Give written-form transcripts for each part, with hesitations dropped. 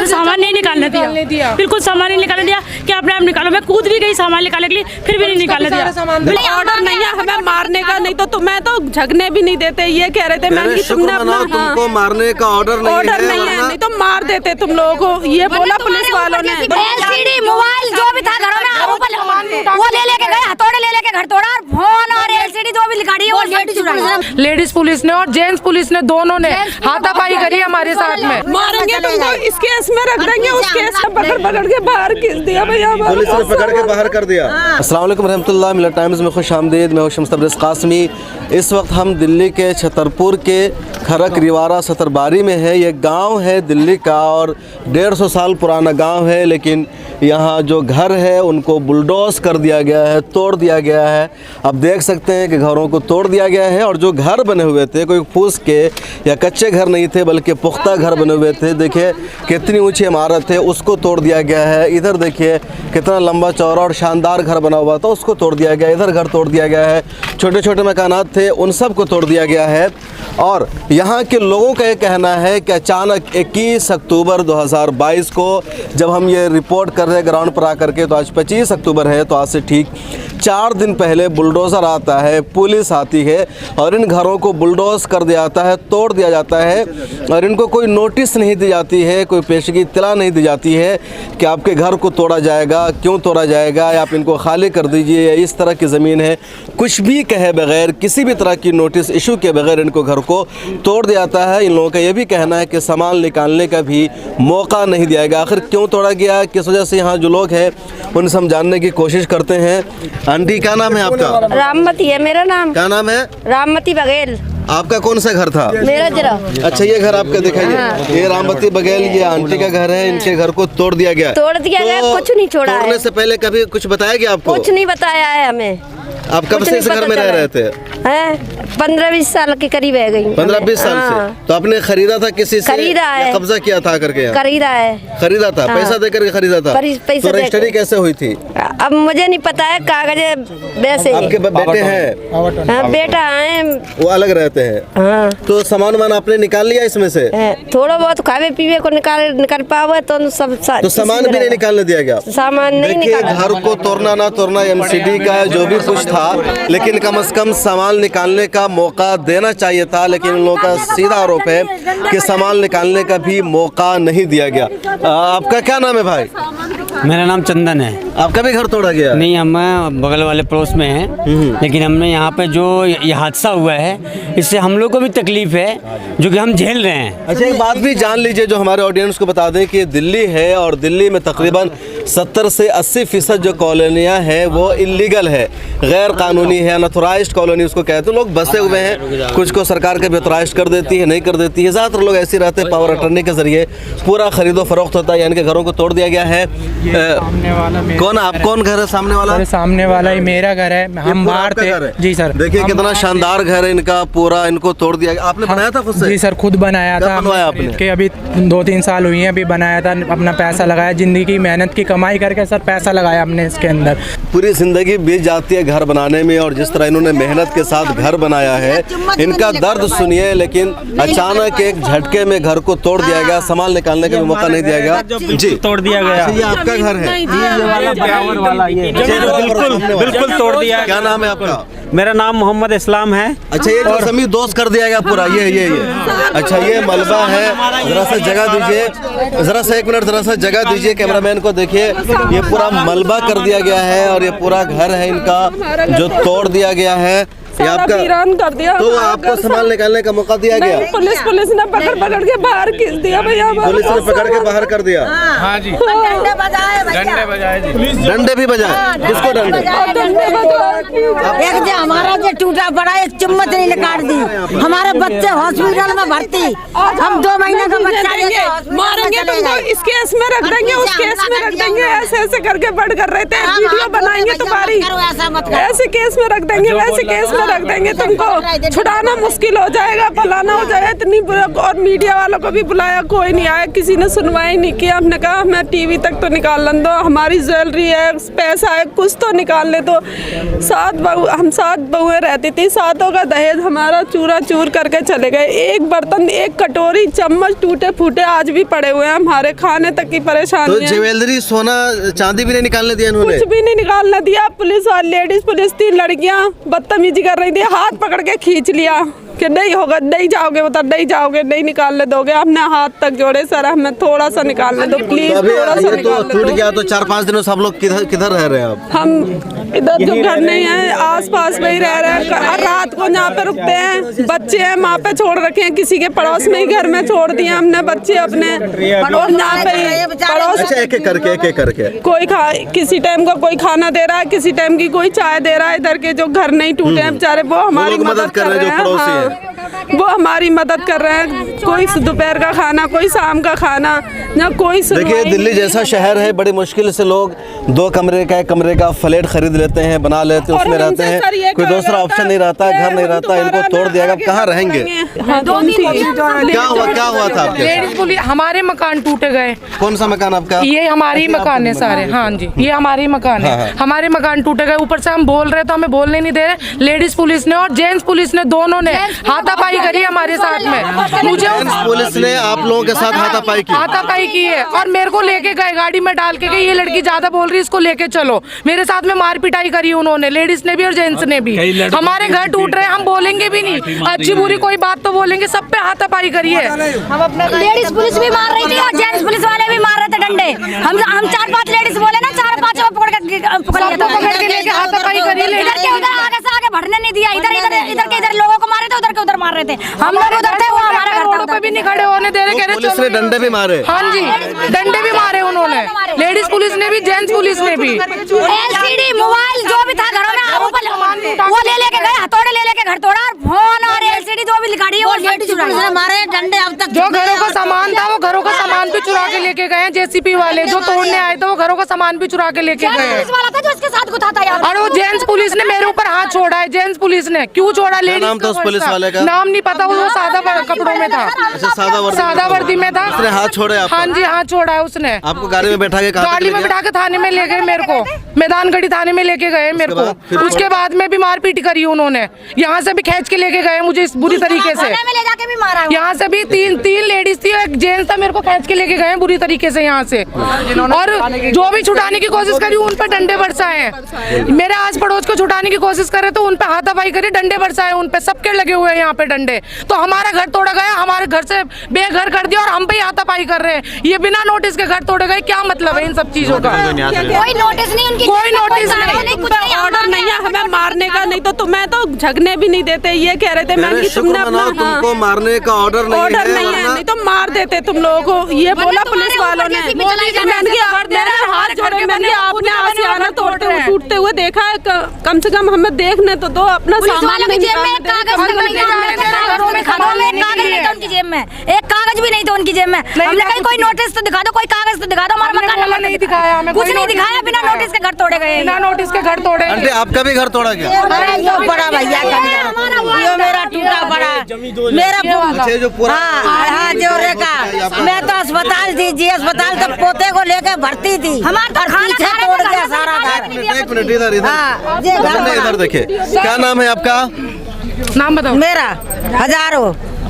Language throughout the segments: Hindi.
सामान नहीं निकालने दिया, बिल्कुल सामान नहीं निकालने दिया कि अपने आप निकालो। मैं कूद भी गई सामान निकालने के लिए, फिर भी नहीं निकालने दिया। ऑर्डर नहीं है हमें मारने का, नहीं तो तुम्हें तो झगने भी नहीं देते। ये कह रहे थे मैम कि तुमने अपना तुमको मारने का ऑर्डर नहीं है, नहीं तो मार देते तुम लोगों को। ये बोला पुलिस वालों ने। एलसीडी मोबाइल जो भी था घरों में वो ले लेके गए, हथौड़े ले लेके घर तोड़ा, और फोन और एलसीडी जो भी गाड़ी है वो लेडीज पुलिस ने और जेंट्स पुलिस ने दोनों ने हाथापाई करी हमारे साथ में। मारेंगे तुमको, इस केस में रख देंगे, उस केस में पकड़ के बाहर खींच दिया भैया, पुलिस ने पकड़ के बाहर कर दिया। अस्सलाम वालेकुम रहमतुल्लाह, मिलत टाइम्स में खुश आमदीद। मैं शम्स तबरेज़ कासमी। इस वक्त हम दिल्ली के छतरपुर के खरक रिवारा सतरबारी में है। ये गांव है दिल्ली का और 150 साल पुराना गांव है, लेकिन यहाँ जो घर है उनको बुलडोज कर दिया गया है, तोड़ दिया गया है। आप देख सकते हैं कि घरों को तोड़ दिया गया है और जो घर बने हुए थे कोई फूस के या कच्चे घर नहीं थे, बल्कि पुख्ता घर बने हुए थे। देखिए कितनी ऊंची इमारत है, उसको तोड़ दिया गया है। इधर देखिए कितना लंबा चौड़ा और शानदार घर बना हुआ था, उसको तोड़ दिया गया। इधर घर तोड़ दिया गया है, छोटे छोटे मकानात थे उन सब को तोड़ दिया गया है। और यहाँ के लोगों का ये कहना है कि अचानक 21 अक्टूबर 2022 को जब हम ये रिपोर्ट कर रहे हैं ग्राउंड पर आकर के, तो आज 25 अक्टूबर है, तो आज से ठीक 4 दिन पहले बुलडोज़र आता है, पुलिस आती है और इन घरों को बुलडोज कर दिया जाता है, तोड़ दिया जाता है। और इनको कोई नोटिस नहीं दी जाती है, कोई पेशगी इत्तला नहीं दी जाती है कि आपके घर को तोड़ा जाएगा, क्यों तोड़ा जाएगा, या आप इनको खाली कर दीजिए, या इस तरह की ज़मीन है। कुछ भी कहे बगैर, किसी भी तरह की नोटिस इशू के बगैर इनको घर को तोड़ दिया जाता है। इन लोगों का ये भी कहना है कि सामान निकालने का भी मौका नहीं दिया गया। आखिर क्यों तोड़ा गया, किस वजह से यहाँ जो लोग हैं उनसे हम जानने की कोशिश करते हैं। आंटी क्या नाम है आपका? राममती है मेरा नाम। क्या नाम है? राममती बघेल। आपका कौन सा घर था? मेरा जरा। अच्छा, ये घर आपका दिखाइए। हाँ। ये राममती बघेल, ये आंटी का घर है। इनके घर को तोड़ दिया गया। कुछ नहीं छोड़ा है। तोड़ने से पहले कभी कुछ बताया गया आपको? कुछ नहीं बताया है हमें। आप कब से इस घर में रह रहे थे? 15-20 साल के करीब है गई। 15-20 साल से। तो आपने खरीदा था किसी से? खरीदा है। कब्जा किया था करके? खरीदा है। खरीदा था? पैसा देकर के खरीदा था? तो रजिस्ट्री कैसे हुई थी? अब मुझे नहीं पता है, कागज वैसे। आपके बेटे हैं? बेटा है, वो अलग रहते हैं। तो सामान वामान आपने निकाल लिया इसमें से? थोड़ा बहुत खावे पीवे को निकाल पावे तो सब। तो सामान भी नहीं निकालने दिया गया? सामान नहीं निकाला। घर को तोड़ना ना तोड़ना MCD का जो भी कुछ था, लेकिन कम से कम सामान निकालने का मौका देना चाहिए था। लेकिन उन लोगों का सीधा आरोप है कि सामान निकालने का भी मौका नहीं दिया गया। आपका क्या नाम है भाई? मेरा नाम चंदन है। आपका भी घर तोड़ा गया? नहीं, हम बगल वाले पड़ोस में हैं, लेकिन हमने यहाँ पे जो ये हादसा हुआ है इससे हम लोग को भी तकलीफ है, जो कि हम झेल रहे हैं। अच्छा, एक बात भी जान लीजिए जो हमारे ऑडियंस को बता दें कि दिल्ली है और दिल्ली में तकरीबन 70 से 80% जो कॉलोनियाँ हैं वो इलीगल है, गैर कानूनी है, अनऑथराइज्ड कॉलोनी उसको कहते हैं। लोग बसे हुए हैं, कुछ को सरकार के भी ऑथराइज्ड कर देती है, नहीं कर देती है। ज़्यादातर लोग ऐसे रहते हैं, पावर अटर्नी के जरिए पूरा खरीदो फरोख्त होता है। यानी कि घरों को तोड़ दिया गया है। कौन आप कौन घर है सामने वाला? सामने वाला ही मेरा घर है, हम बाहर थे। जी सर, देखिए कितना शानदार घर है इनका, पूरा इनको तोड़ दिया गया। आपने बनाया था खुद से? जी सर, खुद बनाया था। बनवाया आपने? कि अभी 2-3 साल हुई हैं, अभी बनाया था, अपना पैसा लगाया, जिंदगी की मेहनत की कमाई करके सर पैसा लगाया हमने इसके अंदर। पूरी जिंदगी बीत जाती है घर बनाने में, और जिस तरह इन्होंने मेहनत के साथ घर बनाया है, इनका दर्द सुनिए। लेकिन अचानक एक झटके में घर को तोड़ दिया गया, सामान निकालने का भी मौका नहीं दिया गया। जी, तोड़ दिया गया। ये आपका घर है? बिल्कुल तोड़ दिया। क्या नाम है आपका? मेरा नाम मोहम्मद इस्लाम है। अच्छा, ये जो जमीन दोस्त कर दिया गया पूरा, ये अच्छा, ये मलबा है। जरा सा जगह दीजिए, जरा सा 1 मिनट, जरा सा जगह दीजिए कैमरामैन को। देखिए ये पूरा मलबा कर दिया गया है और ये पूरा घर है इनका जो तोड़ दिया गया है। ये आपका वीरान कर दिया। तो आपको सामान निकालने का मौका दिया गया? पुलिस ने पकड़ के बाहर खींच दिया भैया। पुलिस ने पकड़ के बाहर कर दिया? हाँ जी, डंडे बजाए, डंडे भी बजाए? किसको डंडे? एक जो हमारा जो टूटा पड़ा एक चम्मच नहीं निकाल दी। हमारे बच्चे हॉस्पिटल में भर्ती, हम 2 महीने का बच्चा मारेंगे तुमको, इस केस में रख देंगे, उस केस में रख देंगे। ऐसे करके बढ़ कर रहे थे, वीडियो बनाएंगे तुम्हारी, ऐसे केस में रख देंगे, वैसे केस में रख देंगे। तुमको छुड़ाना मुश्किल हो जाएगा, पलाना हो जाएगा। इतनी और मीडिया वालों को भी बुलाया, कोई नहीं आया, किसी ने सुनवाई नहीं किया। हमने कहा हमें टीवी तक तो निकाल दो, हमारी ज्वेलरी है, पैसा है, कुछ तो निकालने दो। 7 बहुएं रहती थी, 7 का दहेज हमारा चूरा चूर करके चले गए। एक बर्तन, एक कटोरी, चम्मच टूटे फूटे आज भी पड़े हुए हैं। हमारे खाने तक की परेशानी तो है। ज्वेलरी सोना चांदी भी नहीं निकालने दिया इन्होंने? कुछ भी नहीं निकालने दिया। पुलिस वाली लेडीज पुलिस 3 लड़कियां बदतमीजी कर रही थी, हाथ पकड़ के खींच लिया कि नहीं होगा, नहीं जाओगे उधर, नहीं जाओगे, नहीं निकालने दोगे। हमने हाथ तक जोड़े, सर हमें थोड़ा सा निकालने दो प्लीज, तो अभी थोड़ा सा ये तो निकालने टूट दो। गया तो 4-5 दिनों से आप लोग किधर रह रहे हैं आप? हम इधर जो घर नहीं है आस पास में ही रह रहे हैं। रात को यहाँ पे रुकते हैं, बच्चे हैं वहाँ पे छोड़ रखे हैं, किसी के पड़ोस में ही घर में छोड़ दिए हमने बच्चे अपने, और यहाँ पे ही पड़ोस अच्छा एक एक करके कोई किसी टाइम का कोई खाना दे रहा है, किसी टाइम की कोई चाय दे रहा है। इधर के जो घर नहीं टूटे हैं बेचारे वो हमारी लोग मदद कर रहे जो हैं। पड़ोसी हाँ, वो हमारी मदद कर रहे हैं। कोई दोपहर का खाना, कोई शाम का खाना, ना कोई देखिए दिल्ली जैसा शहर है, बड़ी मुश्किल से लोग 2 कमरे का 1 कमरे का फ्लैट खरीद लेते हैं, बना लेते हैं, और उसमें रहते हमसे सर ये हैं, कोई कहा दूसरा जाता ऑप्शन नहीं रहता, घर नहीं रहता, इनको तोड़ दिया गया, कहाँ रहेंगे? हाँ, क्या हुआ था आपके लेडीज पुलिस, हमारे मकान टूटे गए। कौन सा मकान आपका? ये हमारे ही मकान है सारे। हाँ जी, ये हमारे ही मकान है। हमारे मकान टूटे गए, ऊपर से हम बोल रहे तो हमें बोलने नहीं दे रहे। लेडीज पुलिस ने और जेंट्स पुलिस ने दोनों ने हाथापाई करी हमारे साथ में। मुझे पुलिस ने आप लोगों के साथ हाथापाई की? हाथापाई की है और मेरे को लेके गए, गाड़ी में डाल के गए, ये लड़की ज्यादा बोल रही है, इसको लेके चलो। मेरे साथ में मार पिटाई करी उन्होंने, लेडीज ने भी और जेंट्स ने भी। हमारे घर टूट रहे हैं, हम बोलेंगे भी नहीं, अच्छी बुरी कोई बात तो बोलेंगे। सब पे हाथापाई करी है। हम अपने लेडीज पुलिस भी मार रही थी और जेंट्स पुलिस वाले भी मार रहे थे डंडे। हम 4-5 लेडीज बोले ना, 4-5 पकड़ के लेके हाथापाई करी। इधर के उधर, आगे से आगे बढ़ने नहीं दिया। इधर के इधर लोगों को मारे थे, उधर के उधर मार रहे थे। हम लोग उधर थे, वो हमारे घर रोड पे भी नहीं खड़े होने दे रहे, कह रहे पुलिस ने डंडे भी मारे? हाँ जी, डंडे भी मारे उन्होंने, लेडीज पुलिस ने भी, जेंट्स पुलिस ने भी। एलसीडी मोबाइल जो भी था घरों में वो ले लेके गए, हथौड़े ले लेके घर तोड़ा, और फोन और एलसीडी जो भी गाड़ी है वो लेडीज पुलिस ने मारे डंडे। अब तक जो घरों का सामान था वो घरों का सामान भी चुरा के लेके गए हैं। जेसीपी वाले जो तोड़ने आए थे वो घरों का सामान भी चुरा के लेके गए। पुलिस वाला था जो इसके साथ गुथा था यार। और वो जेंट्स पुलिस ने मेरे ऊपर हाथ छोड़ा है। जेंट्स पुलिस ने क्यों छोड़ा? लेडीज नाम था उस पुलिस वाले का? नाम नहीं पता, वो सादा कपड़ों में था, अच्छा, सादा वर्दी में था। उसने हाथ छोड़े आपको? हाँ जी, हाथ छोड़ा है उसने। आपको गाड़ी में बैठा के कहाँ तक गाड़ी ले में गया? बिठा के थाने में ले गए मेरे को, मैदानगढ़ी थाने में लेके गए मेरे को। उसके बाद में भी मारपीट करी उन्होंने, यहाँ से भी खींच के लेके गए मुझे इस बुरी तरीके से। ले जाके भी मारा। यहाँ से भी तीन लेडीज थी, एक जेंट्स था, मेरे को खींच के लेके गए बुरी तरीके से यहाँ से। और जो भी छुड़ाने की कोशिश करी उन पे डंडे बरसाए हैं। मेरे आस पड़ोस को छुड़ाने की कोशिश करे तो उन पे हाथापाई करी, डंडे बरसाए उन पे, सबके लगे हुए हैं यहाँ पे डंडे। तो हमारा घर तोड़ा गया, हमारे घर से बेघर कर दिया और हम पे ही हाथापाई कर रहे हैं। ये बिना नोटिस के घर तोड़े गए, क्या मतलब है इन सब चीजों का? कोई नोटिस नहीं, उनकी कोई नोटिस नहीं, ऑर्डर नहीं है हमें मारने का, नहीं तो तुम्हें तो झगने भी नहीं देते। ये कह रहे थे मैं कि तुमने अपना तुमको मारने का ऑर्डर नहीं है, नहीं तो मार देते तुम लोगों को। ये बोला पुलिस वालों ने। हाथ जोड़े, मैंने आपने आशियाना टूटते हुए देखा है, कम से कम हमें देखने तो दो अपना सामान। उनकी जेब में एक कागज भी नहीं था उनकी जेब में। हमने कहीं कोई नोटिस तो दिखा दो, कोई कागज तो दिखा दो। हमारा मकान नहीं दिखाया हमें, कुछ नहीं दिखाया, बिना नोटिस के घर तोड़े गए। बिना नोटिस के घर तोड़े। आंटी आपका भी घर तोड़ा गया? जो बड़ा भैया ये मेरा टूटा पड़ा, मेरा अच्छा, जो पूरा हाँ जो रेखा। मैं तो अस्पताल थी, जी अस्पताल, तो पोते को लेके भर्ती थी। हमारा पीछे तोड़ गया सारा घर। एक मिनट इधर देखिए, क्या नाम है आपका? नाम बताओ। मेरा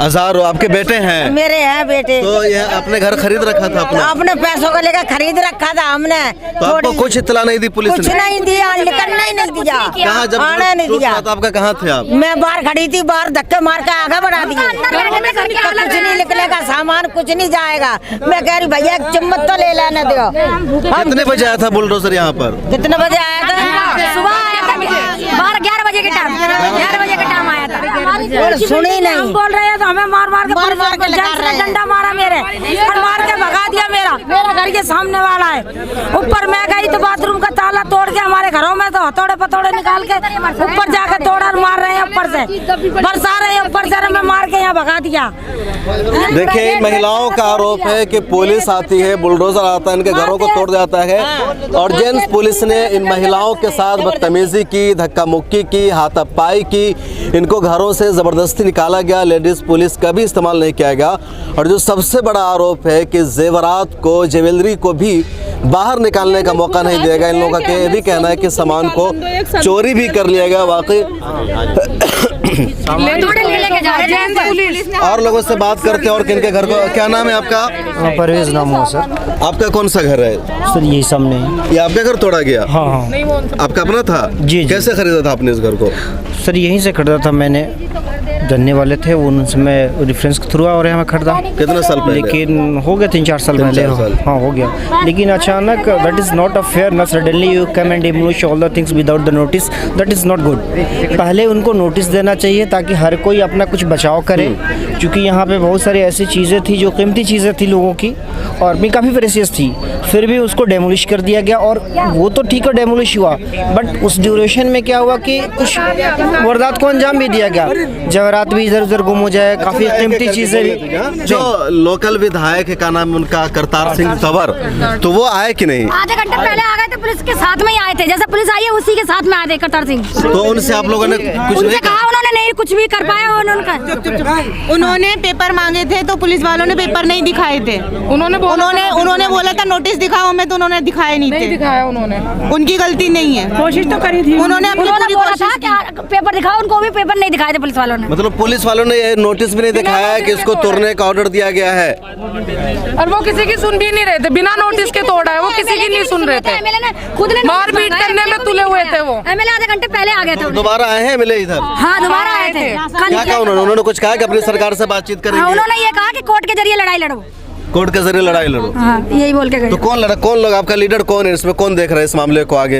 हजारों आपके बेटे हैं? मेरे हैं बेटे। तो ये अपने घर खरीद रखा था अपना? अपने पैसों को लेकर खरीद रखा था हमने। तो आपको कुछ इत्तला नहीं दी पुलिस ने? कुछ नहीं दिया, निकलना ही नहीं दिया, कहाँ जब आने नहीं दिया। तो आपका कहाँ थे आप? मैं बाहर खड़ी थी, बाहर धक्के मार के आगे बढ़ा दिए। कुछ नहीं निकलेगा सामान, कुछ नहीं जाएगा। मैं कह रही भैया एक चम्मच तो ले लेने दो। कितने बजे आया था बुलडोजर यहाँ पर? कितने बजे आया था? सुबह आया था, 11 बजे के टाइम, 11 बजे के टाइम आया था। सुनी नहीं, हम बोल रहे हैं तो हमें मार के डंडा मारा मेरे, और मार के भगा दिया। मेरा घर के सामने वाला है। ऊपर मैं गई तो बाथरूम का ताला तोड़ के, हमारे घरों में तो हथौड़े पथौड़े निकाल के ऊपर जाके तोड़ा और मार रहे हैं, ऊपर से बरसा रहे हैं, ऊपर से मैं मार के यहाँ भगा दिया। देखिए महिलाओं का आरोप है कि पुलिस आती है, बुलडोजर आता है, इनके घरों को तोड़ जाता है, और जेंट्स पुलिस ने इन महिलाओं के साथ बदतमीजी की, धक्का मुक्की की, हाथापाई की, इनको घरों से जबरदस्ती निकाला गया। लेडीज पुलिस का भी इस्तेमाल नहीं किया गया। और जो सबसे बड़ा आरोप है कि जेवरात को, ज्वेलरी को भी बाहर निकालने का मौका नहीं दिया गया। इन लोगों का ये भी कहना है कि सामान को चोरी भी कर लिया गया। वाकई लेके जा रहे हैं। और लोगों से बात करते हैं और किनके घर को, क्या नाम है आपका? परवेज नाम है सर। आपका कौन सा घर है? सर यही सामने है। ये आपका घर तोड़ा गया? हाँ हाँ आपका अपना था? जी। कैसे खरीदा था आपने इस घर को? सर यहीं से खरीदा था मैंने, जानने वाले थे उनसे मैं रेफरेंस के थ्रू और यहाँ खरीदा। कितना साल पहले? लेकिन हो गया 3-4 साल पहले। हाँ हो गया, लेकिन अचानक that is not a fair ना। Suddenly you come and demolish all the things without the notice, that is not good. पहले उनको नोटिस देना चाहिए ताकि हर कोई अपना कुछ बचाव करे, क्योंकि यहाँ पे बहुत सारी ऐसी चीज़ें थी जो कीमती चीज़ें थी लोगों की और भी काफ़ी प्रेशियस थी, फिर भी उसको डेमोलिश कर दिया गया। और वो तो ठीक है डेमोलिश हुआ, बट उस ड्यूरेशन में क्या हुआ कि कुछ वारदात को अंजाम भी दिया गया, जवाहरात भी इधर उधर गुम हो जाए, काफ़ी कीमती चीज़ें भी। जो लोकल विधायक है, क्या नाम है उनका, करतार सिंह तंवर, तो वो आए कि नहीं? आधे घंटे पहले आ गए थे, पुलिस के साथ में ही आए थे। जैसे पुलिस आई है उसी के साथ में आए थे करतार सिंह। तो उनसे आप लोगों ने कुछ नहीं कहा? उन्होंने नहीं कुछ भी कर पाया। उन्होंने पेपर मांगे थे तो पुलिस वालों ने पेपर नहीं दिखाए थे। उन्होंने बोला था नोटिस दिखाओ हमें, तो उन्होंने दिखाए नहीं दिखाया। उन्होंने, उनकी गलती नहीं है, कोशिश तो करी थी उन्होंने बोला था कि पेपर दिखाओ, उनको भी पेपर नहीं दिखाए थे पुलिस वालों ने। मतलब पुलिस वालों ने ये नोटिस भी नहीं दिखाया है कि इसको तोड़ने का ऑर्डर दिया गया है, और वो किसी की सुन भी नहीं रहे थे। बिना नोटिस के तोड़ा है, वो किसी की नहीं सुन रहे थे। खुद ने मारपीट करने में तुले हुए थे वो। एमएलए आधे घंटे पहले आ गए थे। दोबारा आए हैं मिले इधर? हाँ दोबारा आए थे। क्या कहा उन्होंने कुछ कहा कि अपनी सरकार से बातचीत करेंगे? उन्होंने ये कहा कि कोर्ट के जरिए लड़ाई लड़ो। कोर्ट के जरिए लड़ाई लड़ो? हाँ यही बोल के गए। तो कौन लड़ा, कौन लोग, आपका लीडर कौन है इसमें, कौन देख रहा है इस मामले को आगे?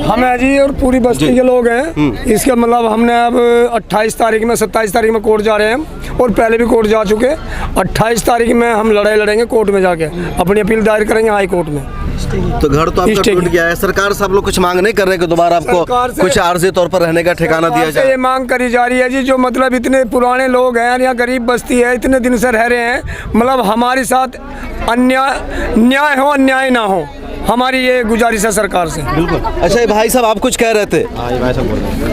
हम है जी और पूरी बस्ती के लोग हैं। इसका मतलब हमने अब 28 तारीख में 27 तारीख में कोर्ट जा रहे हैं और पहले भी कोर्ट जा चुके। 28 तारीख में हम लड़ाई लड़ेंगे कोर्ट में जाके, अपनी अपील दायर करेंगे हाई कोर्ट में। तो घर तो आपका टूट गया है, सरकार से आप लोग कुछ मांग नहीं कर रहे कि दोबारा आपको कुछ आर्जी तौर पर रहने का ठिकाना दिया जाए? ये मांग करी जा रही है जी, जो मतलब इतने पुराने लोग हैं, यहाँ गरीब बस्ती है, इतने दिन से रह रहे हैं, मतलब हमारे साथ न्याय हो अन्याय ना हो, हमारी ये गुजारिश है सरकार से। बिल्कुल। अच्छा ये भाई साहब आप कुछ कह रहे थे?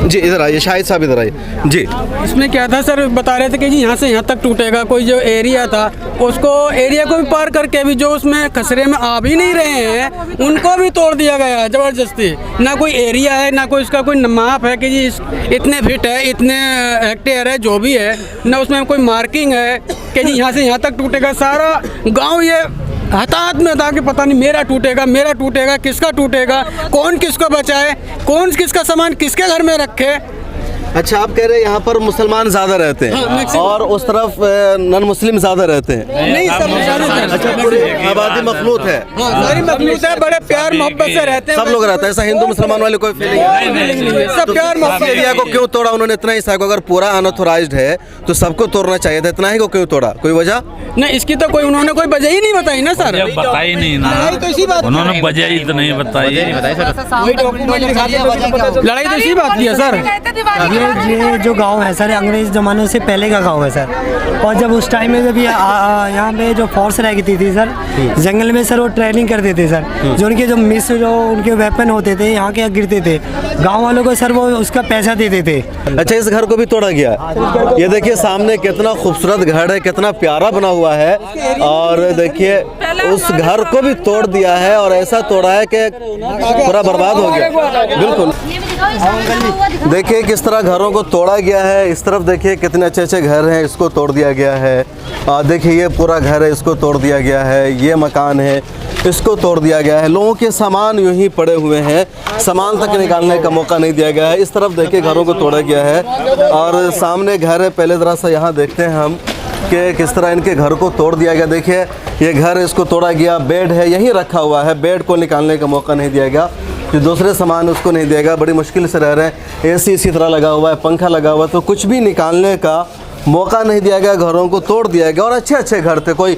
जी इधर आइए, शाहिद साहब इधर आइए जी। इसमें क्या था सर, बता रहे थे कि जी यहाँ से यहाँ तक टूटेगा। कोई जो एरिया था उसको, एरिया को भी पार करके भी जो उसमें खसरे में आ भी नहीं रहे हैं उनको भी तोड़ दिया गया ज़बरदस्ती। ना कोई एरिया है, ना कोई इसका कोई माप है कि जी इतने फीट है, इतने हेक्टेयर है, जो भी है ना उसमें कोई मार्किंग है कि जी यहाँ से यहाँ तक टूटेगा। सारा गाँव ये हताहत में था कि पता नहीं मेरा टूटेगा, किसका टूटेगा, कौन किसको बचाए, कौन किसका सामान किसके घर में रखे। अच्छा आप कह रहे हैं यहाँ पर मुसलमान ज्यादा रहते हैं और उस तरफ नॉन मुस्लिम ज्यादा रहते हैं? नहीं सब अच्छा पूरी आबादी मखलूत है? सारी मखलूत है, बड़े प्यार मोहब्बत से रहते हैं, सब लोग रहते हैं, ऐसा हिंदू मुसलमान वाले कोई फीलिंग नहीं? सब प्यार मोहब्बत। एरिया को क्यों तोड़ा उन्होंने इतना हिस्सा को? अगर पूरा अनऑथोराइज्ड है तो सबको तोड़ना चाहिए था, इतना ही को क्यों तोड़ा, कोई वजह नहीं? इसकी तो कोई उन्होंने कोई वजह ही नहीं बताई ना सर, बताई नहीं ना, तो इसी बात उन्होंने वजह ही तो नहीं बताई। लड़ाई तो इसी बात की है सर। ये जो गांव है सर अंग्रेज ज़माने से पहले का गांव है सर, और जब उस टाइम में जब यहाँ पे जो फोर्स रहती थी सर जंगल में सर, वो ट्रेनिंग करते थे सर, जो उनके जो मिस जो उनके वेपन होते थे यहाँ के गिरते थे, गांव वालों को सर वो उसका पैसा देते थे। अच्छा इस घर को भी तोड़ा गया? ये देखिए सामने कितना खूबसूरत घर है, कितना प्यारा बना हुआ है, और देखिए उस घर को भी तोड़ दिया है और ऐसा तोड़ा है कि पूरा बर्बाद हो गया। बिल्कुल देखिए किस तरह घरों को तोड़ा गया है। इस तरफ देखिए कितने अच्छे अच्छे घर हैं, इसको तोड़ दिया गया है। देखिए ये पूरा घर है, इसको तोड़ दिया गया है। ये मकान है, इसको तोड़ दिया गया है। लोगों के सामान यूं ही पड़े हुए हैं, सामान तक निकालने का मौका नहीं दिया गया है। इस तरफ देखिए घरों को तोड़ा गया है और सामने घर है। पहले ज़रा सा यहाँ देखते हैं हम कि किस तरह इनके घर को तोड़ दिया गया। देखिए ये घर इसको तोड़ा गया, बेड है यहीं रखा हुआ है, बेड को निकालने का मौका नहीं दिया गया, जो दूसरे सामान उसको नहीं दिया गया। बड़ी मुश्किल से रह रहे हैं, एसी इसी तरह लगा हुआ है, पंखा लगा हुआ है, तो कुछ भी निकालने का मौका नहीं दिया गया, घरों को तोड़ दिया गया। और अच्छे अच्छे घर थे, कोई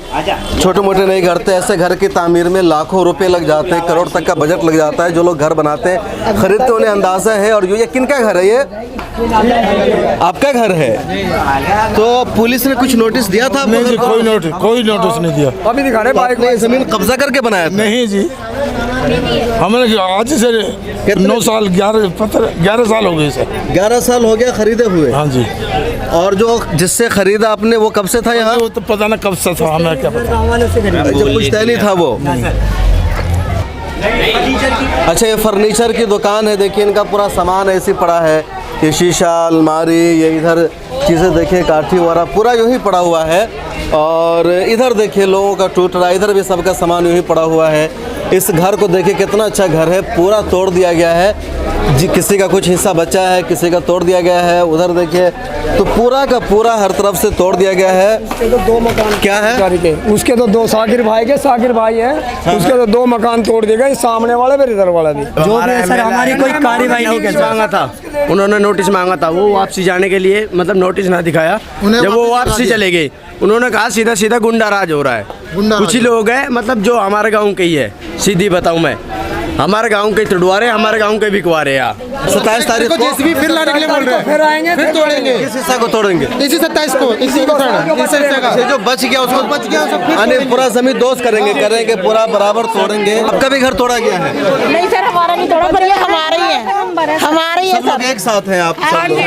छोटे मोटे नहीं घर थे। ऐसे घर की तामीर में लाखों रुपए लग जाते हैं, करोड़ तक का बजट लग जाता है। जो लोग घर बनाते हैं खरीदते उन्हें अंदाज़ा है। और ये किनका घर है? ये आपका घर है? तो पुलिस ने कुछ नोटिस दिया था? नहीं, कोई नोटिस नहीं दिया। अभी दिखा रहे बाइक में जमीन कब्जा करके बनाया था? नहीं जी, हमने आज से 9 साल 11 साल हो गए सर। 11 साल हो गया खरीदे हुए? हाँ जी। और जो जिससे खरीदा आपने वो कब से था यहाँ? वो तो पता ना कब से था, हमें क्या पता। जब कुछ तय नहीं था वो। अच्छा ये फर्नीचर की दुकान है, देखिए इनका पूरा सामान ऐसे पड़ा है। ये शीशा, अलमारी, ये इधर चीज़ें देखिए, काठी वगैरह पूरा यूँ ही पड़ा हुआ है। और इधर देखिए लोगों का टूट रहा है, इधर भी सबका सामान यूँ ही पड़ा हुआ है। इस घर को देखिए कितना अच्छा घर है, पूरा तोड़ दिया गया है जी, किसी का कुछ हिस्सा बचा है, किसी का तोड़ दिया गया है। उधर देखिए तो पूरा का पूरा हर तरफ से तोड़ दिया गया है। तो 2 मकान क्या है उसके तो 2 साकिर भाई है उसके तो 2 मकान तोड़ दिए गए, सामने वाला भी इधर वाला भी। जो भी है सर, हमारी कोई कार्रवाई नहीं मांगा था, उन्होंने नोटिस मांगा था, वो वापसी जाने के लिए मतलब नोटिस ना दिखाया। जब वो वापसी चले गए, उन्होंने कहा सीधा सीधा गुंडा राज हो रहा है। कुछ ही लोग हैं मतलब जो हमारे गांव के ही है, सीधी बताऊं मैं, हमारे गांव के तड़वारे, हमारे गांव के बिकवारे। 27 तारीख को जेसीबी फिर लाने के लिए बोल रहे हैं, फिर आएंगे, फिर तोड़ेंगे। किस हिस्सा को तोड़ेंगे? इसी 27 को, इसी को जो बच गया उसको बच गया सब पूरा जमीन दोस्त करेंगे पूरा बराबर तोड़ेंगे। आपका भी घर तोड़ा गया है? नहीं सर, हमारा नहीं तोड़ा, पर ये हमारे ही है, हमारे ही है सब लोग एक साथ हैं आप सब लोग?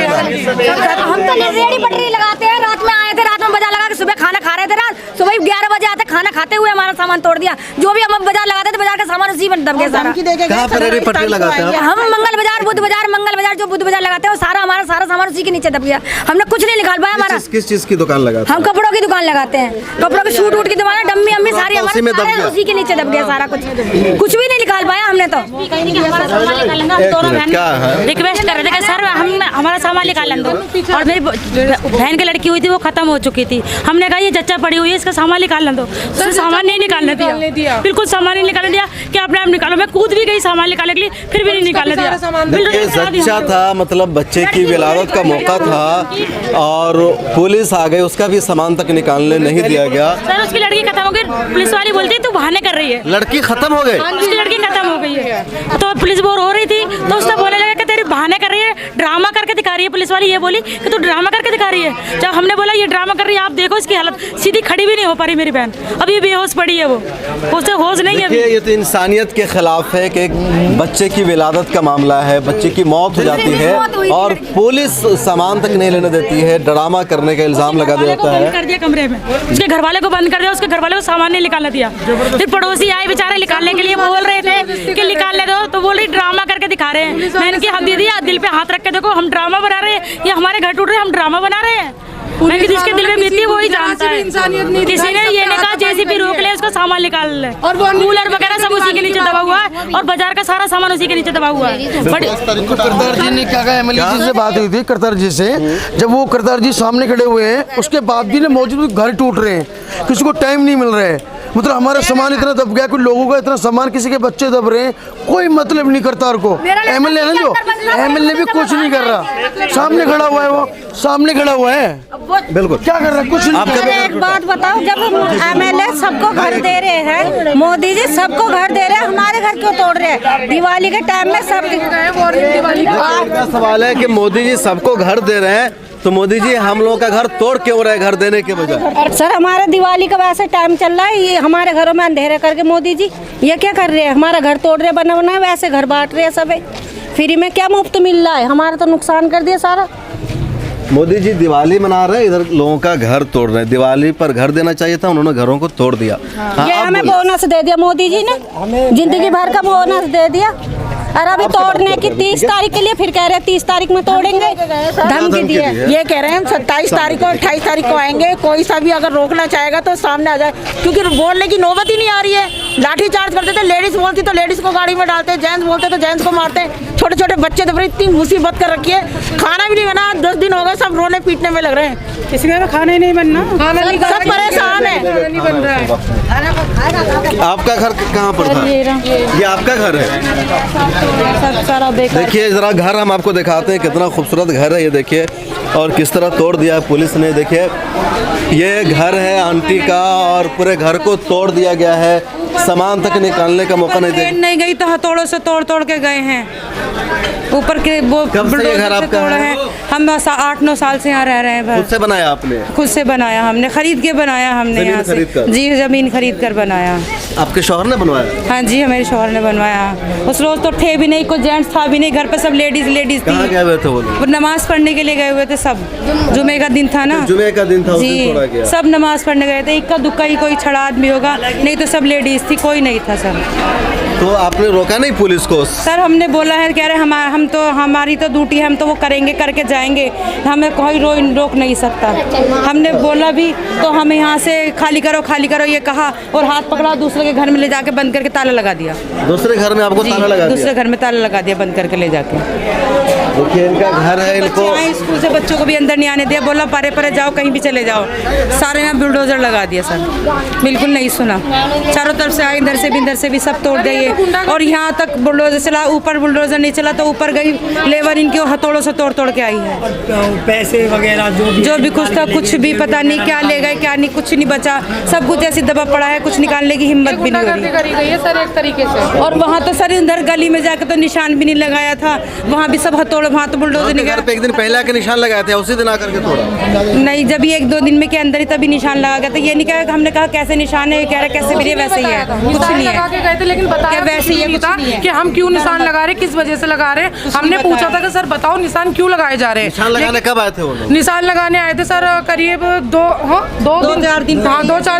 हम तो रेडी पटरी लगाते हैं, रात में आए थे, रात में बाजार लगा के सुबह खाना खा रहे थे, रात सुबह 11 बजे आते, खाना खाते हुए हमारा सामान तोड़ दिया। जो भी हम बाजार लगाते थे, बाजार का सामान उसी में दब गया सारा। कहाँ पर रेडी पटरी लगाते हैं? हम मंगल बाजार, बुद्ध बाजार, मंगल बाजार, जो बुद्ध बाजार लगाते हैं वो सारा हमारा सारा सामान उसी के नीचे दब गया। हमने कुछ नहीं निकाल पाया। हमारा किस चीज की दुकान लगाते हैं? हम कपड़ों की दुकान लगाते हैं, कपड़ों की सूट वूट की दुकान, डम्मी अम्मी सारी हमारे उसी के नीचे दब गया सारा। कुछ भी नहीं निकाल पाया हमने तो। रिक्वेस्ट कर रहे थे कि सर हम हमारा सामान निकाल दो, और मेरी बहन की लड़की हुई थी वो खत्म हो चुकी थी। हमने कहा ये जच्चा पड़ी हुई है, इसका सामान निकाल दो, तो सामान नहीं निकालने दिया, बिल्कुल सामान नहीं निकालने दिया कि अपने आप निकालो। मैं कूद भी गई सामान निकालने के लिए, फिर भी नहीं निकालने दिया। जच्चा था मतलब बच्चे की विलादत का मौका था और पुलिस आ गई, उसका भी सामान तक निकालने नहीं दिया गया। सर उसकी लड़की खत्म हो गई, पुलिस वाली बोलती तू बहाने कर रही है। लड़की खत्म हो गई? उसकी लड़की खत्म हो गई है, तो पुलिस बोर हो रही थी, तो उसने बोलने लगा कि तेरी बहाने कर रही है, ड्रामा करके दिखा रही है। पुलिस वाली ये बोली कि तू ड्रामा करके दिखा रही है। जब हमने बोला ये ड्रामा कर रही है, आप देखो इसकी हालत, सीधी खड़ी भी नहीं हो पा रही मेरी बहन, अभी बेहोश पड़ी है, वो उसे होश नहीं है। ये तो इंसानियत के खिलाफ है कि एक बच्चे की विलादत का मामला है, बच्चे की मौत हो जाती है और पुलिस सामान तक नहीं लेने देती है, ड्रामा करने का इल्जाम लगा देता है। कर दिया कमरे में, उसके घर वाले को बंद कर दिया, उसके घर वाले को सामान नहीं निकालने दिया। फिर पड़ोसी आए बेचारे निकालने के लिए, बोल रहे थे कि निकालने दो, तो बोल रही ड्रामा करके दिखा रहे हैं। मैंने की हम दीदी दिल पे हाथ रख के देखो, हम ड्रामा बना रहे हैं, ये हमारे घर टूट रहे हैं, हम ड्रामा बना रहे हैं। मैंने जिसके दिल में बीती वही जानता है। किसी ने ये नहीं कहा जेसीबी रोक ले, उसको सामान निकाल ले, और कूलर वगैरह सब उसी के नीचे दबा हुआ है, और बाजार का सारा सामान उसी के नीचे दबा हुआ है। करतार जी ने क्या कहा, एमएलए जी से बात हुई थी करतार जी से, जब वो करतार जी सामने खड़े हुए हैं, उसके बाद भी मौजूद घर टूट रहे हैं, किसी को टाइम नहीं मिल रहा है। मतलब हमारा सामान इतना दब गया, कुछ लोगों का इतना सामान, किसी के बच्चे दब रहे हैं, कोई मतलब नहीं करतार को। एमएलए है ना, जो एमएलए भी कुछ नहीं कर रहा, सामने खड़ा हुआ है, वो सामने खड़ा हुआ है, बिल्कुल क्या कर रहा है, कुछ नहीं। एक बात बताओ, जब एमएलए सबको घर दे रहे हैं, मोदी जी सबको घर दे रहे हैं, हमारे घर क्यों तोड़ रहे हैं? दिवाली के टाइम में सब सवाल है कि मोदी जी सबको घर दे रहे हैं, तो मोदी जी हम लोगों का घर तोड़ क्यों रहे घर देने के बजाय? सर हमारे दिवाली का वैसे टाइम चल रहा है, ये हमारे घरों में अंधेरे करके मोदी जी ये क्या कर रहे हैं? हमारा घर तोड़ रहे, बना बना वैसे घर बांट रहे हैं सब, फ्री में क्या मुफ्त मिल रहा है? हमारा तो नुकसान कर दिया सारा। मोदी जी दिवाली मना रहे हैं, इधर लोगों का घर तोड़ रहे हैं। दिवाली पर घर देना चाहिए था, उन्होंने घरों को तोड़ दिया। ये हमें बोनस दे दिया मोदी जी ने, जिंदगी भर का बोनस दे दिया, और अभी तोड़ने की 30 तारीख के लिए फिर कह रहे हैं 30 तारीख में तोड़ेंगे, धमकी दिए। ये कह रहे हैं 27 तारीख को 28 तारीख को आएंगे, कोई सा भी अगर रोकना चाहेगा तो सामने आ जाए, क्योंकि बोलने की नौबत ही नहीं आ रही है। लाठी चार्ज करते थे, लेडीज बोलती तो लेडीज को गाड़ी में डालते, जेंट्स बोलते तो जेंट्स को मारते, छोटे छोटे बच्चे तो इतनी मुसीबत कर रखी है, खाना भी नहीं बना, 10 दिन हो गए, सब रोने पीटने में लग रहे हैं। किसी का खाना ही नहीं बनना, सब परेशान है, नहीं बन रहा है। आपका घर कहाँ पर था? ये आपका घर है? देखिए जरा घर हम आपको दिखाते हैं, कितना खूबसूरत घर है ये देखिए, और किस तरह तोड़ दिया है पुलिस ने। देखिए ये घर है आंटी का, और पूरे घर को तोड़ दिया गया है, सामान तक निकालने का मौका नहीं गई, तो हथौड़ों से तोड़ तोड़ के गए हैं ऊपर के। वो कब से ये घर आपका है? हम 8-9 साल से यहाँ रह रहे हैं। खुद से बनाया आपने? खुद से बनाया हमने, खरीद के बनाया हमने यहाँ से। जी जमीन खरीद कर बनाया। आपके शौहर ने बनवाया? हाँ जी हमारे शौहर ने बनवाया। उस रोज तो थे भी नहीं, कोई जेंट्स था भी नहीं घर पे, सब लेडीज थी। कहाँ गए हुए थे वो? नमाज पढ़ने के लिए गए हुए थे सब, जुमे का दिन था ना, जुमे का दिन था, जी सब नमाज पढ़ने गए थे। इक्का दुक्का ही कोई छड़ा आदमी होगा, नहीं तो सब लेडीज थी, कोई नहीं था सब। तो आपने रोका नहीं पुलिस को? सर हमने बोला है, कह रहे हम तो हमारी तो ड्यूटी है, हम तो वो करेंगे, करके जाएंगे, हमें कोई रोक नहीं सकता। हमने बोला भी तो हमें यहाँ से खाली करो ये कहा और हाथ पकड़ा, दूसरे के घर में ले जाके बंद करके ताला लगा दिया। दूसरे घर में आपको ताला लगा दिया? दूसरे घर में ताला लगा दिया, बंद करके ले जाके। देखिए इनका घर है, इनको स्कूल से बच्चों को भी अंदर नहीं आने दिया, बोला परे जाओ, कहीं भी चले जाओ। सारे यहाँ बुलडोजर लगा दिया सर, बिल्कुल नहीं सुना। चारों तरफ से आए, इधर से भी सब तोड़ दिए और यहाँ तक बुलडोजर चला, ऊपर बुलडोजर नहीं चला तो ऊपर गई लेबर इनके हथौड़ों से तोड़ के आई है। पैसे वगैरह जो भी कुछ था, कुछ भी पता नहीं क्या ले गए क्या नहीं, कुछ नहीं बचा, सब कुछ ऐसी दबा पड़ा है, कुछ निकालने की हिम्मत भी नहीं हो रही है सर एक तरीके से। और वहाँ तो सर इधर गली में जाकर तो निशान भी नहीं लगाया था, वहाँ भी सब हथौड़े, वहाँ तो बुलडोजर निकाल एक दिन पहले आके निशान लगाए थे, उसी दिन आकर के तोड़ा? नहीं, जब ये 1-2 दिन में के अंदर ही तभी निशान लगा गया था। ये नहीं कहा, हमने कहा कैसे निशान है, कह रहा कैसे भी वैसे ही है, कुछ नहीं है, लेकिन बताया वैसे ही है कि हम क्यों निशान लगा रहे, किस वजह से लगा रहे। हमने पूछा था कि सर बताओ निशान क्यों लगाए जा रहे हैं। निशान लगाने कब आए थे वो लोग? निशान लगाने आए थे सर करीब 2-4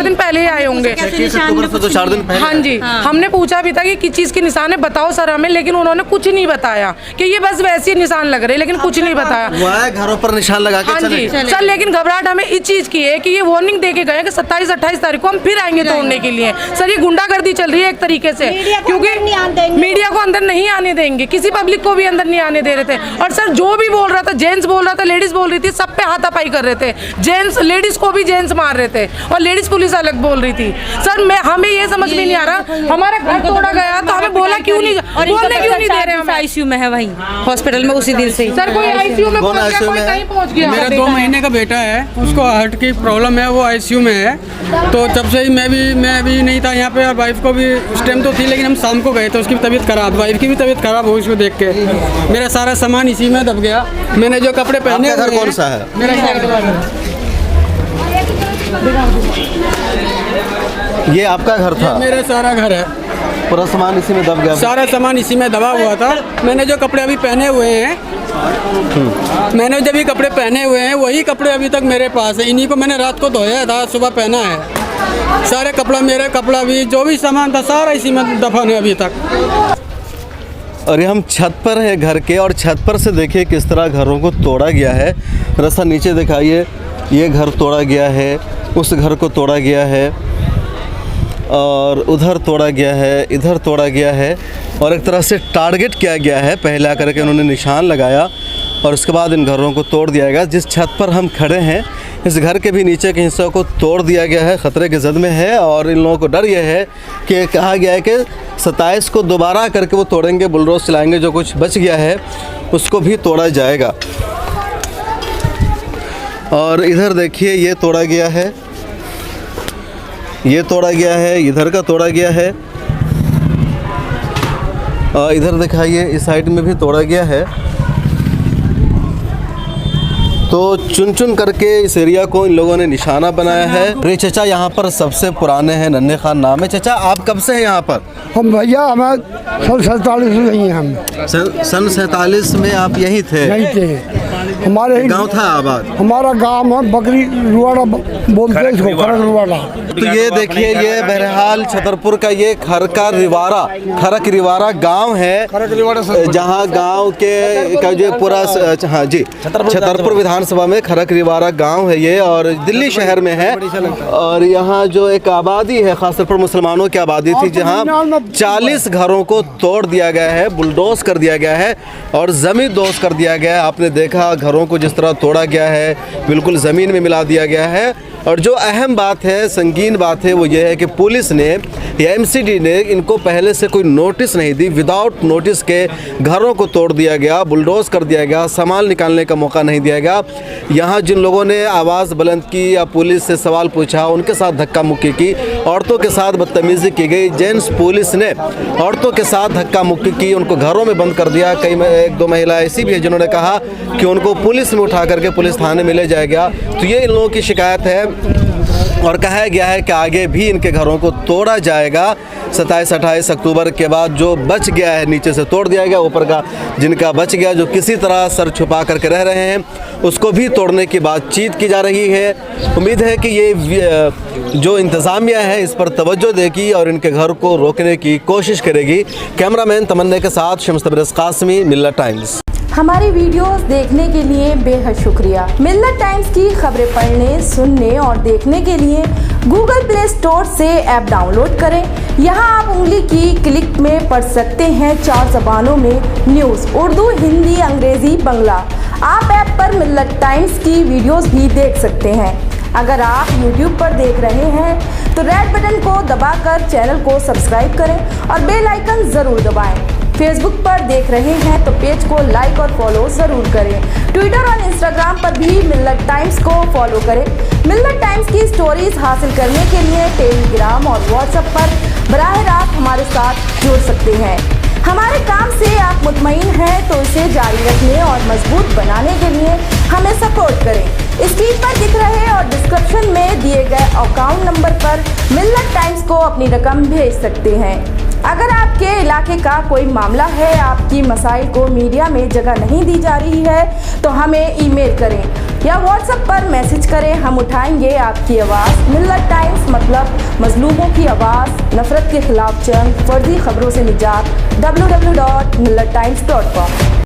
दिन पहले ही आए होंगे। 2-4 दिन पहले? हाँ जी, हमने पूछा भी था कि किस चीज के निशान है बताओ सर हमें, लेकिन उन्होंने कुछ नहीं बताया कि ये बस वैसे ही निशान लग रहे, लेकिन कुछ नहीं बताया। घरों पर निशान लगा के हाँ जी सर, लेकिन घबराहट हमें इस चीज की है कि ये वार्निंग दे के गए कि 27-28 तारीख को हम फिर आएंगे तोड़ने के लिए। सर ये गुंडागर्दी चल रही है एक तरीके से, क्योंकि मीडिया को अंदर नहीं आने देंगे, किसी पब्लिक को भी अंदर नहीं आने दे रहे थे। और सर जो भी बोल रहा था, जेंट्स बोल रहा था, लेडीज बोल रही थी, सब पे हाथापाई कर रहे थे। जेंट्स लेडीज को भी जेंट्स मार रहे थे और लेडीज पुलिस अलग बोल रही थी। सर हमें ये समझ में नहीं आ रहा, हमारा घर तोड़ा गया तो हमें बोला क्यों नहीं, बोलने क्यों नहीं दे रहे। हम आईसीयू में है वहीं हॉस्पिटल में उसी दिन से। सर कोई आईसीयू में पहुंच गया, कोई कहीं पहुंच गया। मेरा 2 महीने का बेटा है, उसको हार्ट की प्रॉब्लम है, वो आईसीयू में है। तो तब से ही मैं भी नहीं था यहाँ पे, और वाइफ को भी उस टाइम तो थी, लेकिन हम शाम को गए तो उसकी तबीयत खराब, वाइफ की भी तबीयत खराब हो, इसको देख के मेरा सारा सामान इसी में दब गया। मैंने जो कपड़े पहने घर कौन सा है? मेरा ये आपका घर था? मेरा सारा घर है, पूरा सामान इसी में दब गया? सारा सामान इसी में दबा हुआ था। मैंने जो कपड़े अभी पहने हुए हैं, मैंने जब ये कपड़े पहने हुए हैं वही कपड़े अभी तक मेरे पास है, इन्हीं को मैंने रात को धोया था, सुबह पहना है। सारे कपड़ा, मेरा कपड़ा भी, जो भी सामान था सारा इसी में दफन है अभी तक। और ये हम छत पर है घर के, और छत पर से देखिए किस तरह घरों को तोड़ा गया है। रास्ता नीचे दिखाइए, ये घर तोड़ा गया है, उस घर को तोड़ा गया है, और उधर तोड़ा गया है, इधर तोड़ा गया है, और एक तरह से टारगेट किया गया है। पहले आकर के उन्होंने निशान लगाया और उसके बाद इन घरों को तोड़ दिया गया। जिस छत पर हम खड़े हैं, इस घर के भी नीचे के हिस्से को तोड़ दिया गया है, ख़तरे की जद में है। और इन लोगों को डर यह है कि कहा गया है कि 27 को दोबारा करके वो तोड़ेंगे, बुलडोज चलाएंगे, जो कुछ बच गया है उसको भी तोड़ा जाएगा। और इधर देखिए ये तोड़ा गया है, ये तोड़ा गया है, इधर का तोड़ा गया है, और इधर दिखाइए इस साइड में भी तोड़ा गया है। तो चुन करके इस एरिया को इन लोगों ने निशाना बनाया है। अरे चचा यहाँ पर सबसे पुराने हैं, नन्हे खान नाम है। चचा आप कब से हैं यहाँ पर? हम भैया हमें सन 47 में यहीं हम सन 47 में आप यहीं थे? नहीं थे, हमारे गांव था आबाद? हमारा गांव है बकरी रुवाड़ा बोलते हैं इसको, खरक रुवाड़ा। तो ये देखिए, ये बहरहाल छतरपुर का ये खरक रिवारा गांव है, जहां गांव के का जो पूरा, हाँ जी, छतरपुर विधानसभा में खरक रिवारा गांव है ये, और दिल्ली शहर में है। और यहाँ जो एक आबादी है, खासतौर पर मुसलमानों की आबादी थी, जहाँ 40 घरों को तोड़ दिया गया है, बुलडोज कर दिया गया है और ज़मीन दोज कर दिया गया है। आपने देखा घरों को जिस तरह तोड़ा गया है, बिल्कुल ज़मीन में मिला दिया गया है। और जो अहम बात है, संगीन बात है, वो ये है कि पुलिस ने या एमसीडी ने इनको पहले से कोई नोटिस नहीं दी, विदाउट नोटिस के घरों को तोड़ दिया गया, बुलडोज कर दिया गया, सामान निकालने का मौका नहीं दिया गया। यहाँ जिन लोगों ने आवाज़ बुलंद की या पुलिस से सवाल पूछा, उनके साथ धक्का मुक्की की, औरतों के साथ बदतमीज़ी की गई। जेंट्स पुलिस ने औरतों के साथ धक्का मुक्की की, उनको घरों में बंद कर दिया। कई 1-2 महिला ऐसी भी है जिन्होंने कहा कि उनको पुलिस में उठा करके पुलिस थाने में ले जाया गया। तो ये इन लोगों की शिकायत है। और कहा गया है कि आगे भी इनके घरों को तोड़ा जाएगा। 27-28 अक्टूबर के बाद जो बच गया है नीचे से तोड़ दिया गया, ऊपर का जिनका बच गया, जो किसी तरह सर छुपा करके रह रहे हैं, उसको भी तोड़ने की बातचीत की जा रही है। उम्मीद है कि ये जो इंतज़ामिया है इस पर तवज्जो देगी और इनके घर को रोकने की कोशिश करेगी। कैमरामैन तमन्ना के साथ शम्स तबरेज़ कासमी, मिल्लत टाइम्स। हमारी वीडियोस देखने के लिए बेहद शुक्रिया। मिल्लत टाइम्स की खबरें पढ़ने, सुनने और देखने के लिए गूगल प्ले स्टोर से ऐप डाउनलोड करें। यहां आप उंगली की क्लिक में पढ़ सकते हैं 4 ज़बानों में न्यूज़, उर्दू, हिंदी, अंग्रेज़ी, बांग्ला। आप ऐप पर मिल्लत टाइम्स की वीडियोस भी देख सकते हैं। अगर आप YouTube पर देख रहे हैं तो रेड बटन को दबाकर चैनल को सब्सक्राइब करें और बेल आइकन ज़रूर दबाएं। फेसबुक पर देख रहे हैं तो पेज को लाइक और फॉलो ज़रूर करें। ट्विटर और इंस्टाग्राम पर भी मिल्लत टाइम्स को फॉलो करें। मिल्लत टाइम्स की स्टोरीज हासिल करने के लिए टेलीग्राम और व्हाट्सएप पर बराह रास्त हमारे साथ जुड़ सकते हैं। हमारे काम से आप मुतमईन हैं तो इसे जारी रखने और मजबूत बनाने के लिए हमें सपोर्ट करें। स्क्रीन पर दिख रहे और डिस्क्रिप्शन में दिए गए अकाउंट नंबर पर मिल्लत टाइम्स को अपनी रकम भेज सकते हैं। अगर आपके इलाके का कोई मामला है, आपकी मसाइल को मीडिया में जगह नहीं दी जा रही है तो हमें ईमेल करें या व्हाट्सएप पर मैसेज करें। हम उठाएंगे आपकी आवाज़। मिल्लत टाइम्स मतलब मजलूमों की आवाज़, नफरत के खिलाफ जंग, फर्जी खबरों से निजात। www.millattimes.com